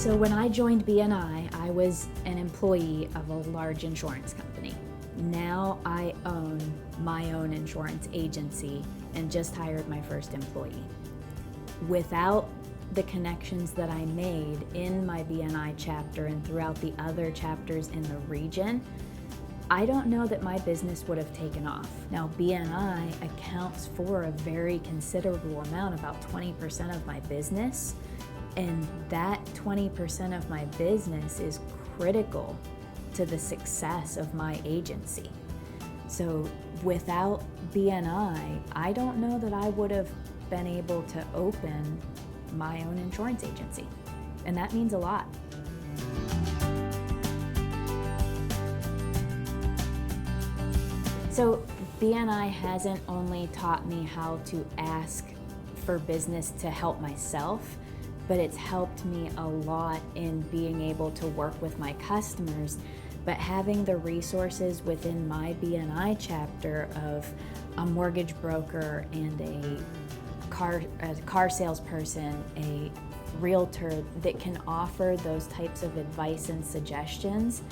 So when I joined BNI, I was an employee of a large insurance company. Now I own my own insurance agency and just hired my first employee. Without the connections that I made in my BNI chapter and throughout the other chapters in the region, I don't know that my business would have taken off. Now, BNI accounts for a very considerable amount, about 20% of my business, and that 20% of my business is critical to the success of my agency. So without BNI, I don't know that I would have been able to open my own insurance agency, and that means a lot. So BNI hasn't only taught me how to ask for business to help myself, but it's helped me a lot in being able to work with my customers. But having the resources within my BNI chapter of a mortgage broker and a car salesperson, a realtor that can offer those types of advice and suggestions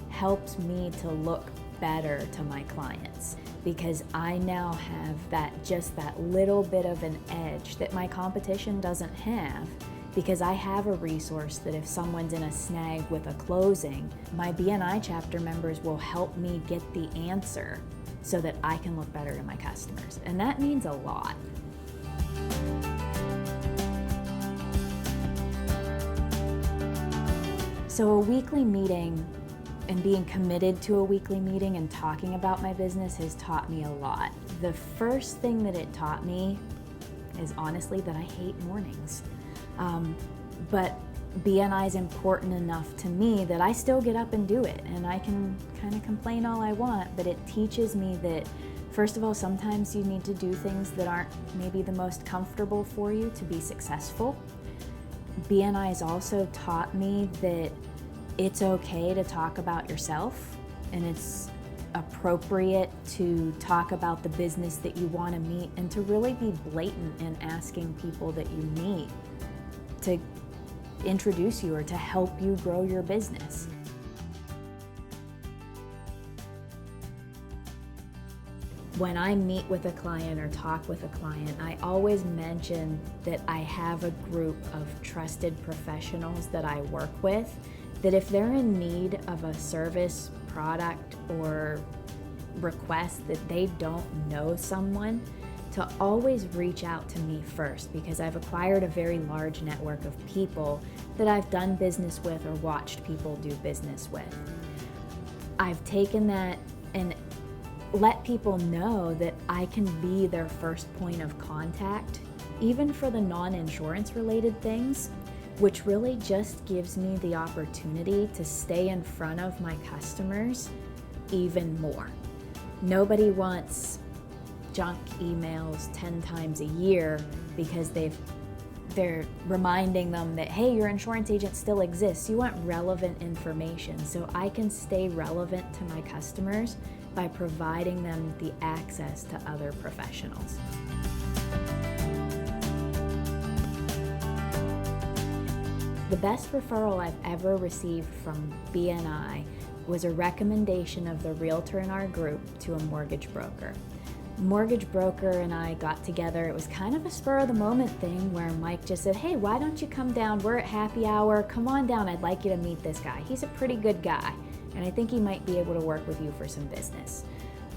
helps me to look better to my clients, because I now have just that little bit of an edge that my competition doesn't have, because I have a resource that if someone's in a snag with a closing, my BNI chapter members will help me get the answer so that I can look better to my customers. And that means a lot. So a weekly meeting and being committed to a weekly meeting and talking about my business has taught me a lot. The first thing that it taught me is honestly that I hate mornings. But BNI is important enough to me that I still get up and do it, and I can kind of complain all I want, but it teaches me that, first of all, sometimes you need to do things that aren't maybe the most comfortable for you to be successful. BNI has also taught me that it's okay to talk about yourself, and it's appropriate to talk about the business that you want to meet, and to really be blatant in asking people that you meet to introduce you or to help you grow your business. When I meet with a client or talk with a client, I always mention that I have a group of trusted professionals that I work with, that if they're in need of a service, product, or request that they don't know someone, to always reach out to me first, because I've acquired a very large network of people that I've done business with or watched people do business with. I've taken that and let people know that I can be their first point of contact, even for the non-insurance related things, which really just gives me the opportunity to stay in front of my customers even more. Nobody wants junk emails 10 times a year because they're reminding them that, hey, your insurance agent still exists. You want relevant information. So I can stay relevant to my customers by providing them the access to other professionals. The best referral I've ever received from BNI was a recommendation of the realtor in our group to a mortgage broker. Mortgage broker and I got together. It was kind of a spur of the moment thing where Mike just said, hey, why don't you come down? We're at happy hour. Come on down. I'd like you to meet this guy. He's a pretty good guy, and I think he might be able to work with you for some business.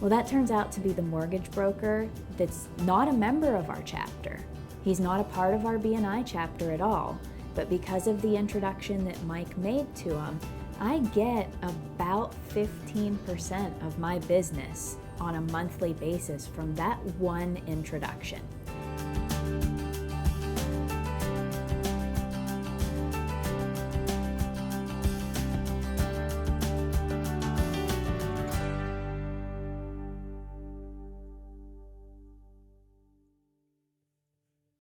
Well, that turns out to be the mortgage broker that's not a member of our chapter. He's not a part of our BNI chapter at all, but because of the introduction that Mike made to him, I get about 15% of my business on a monthly basis from that one introduction.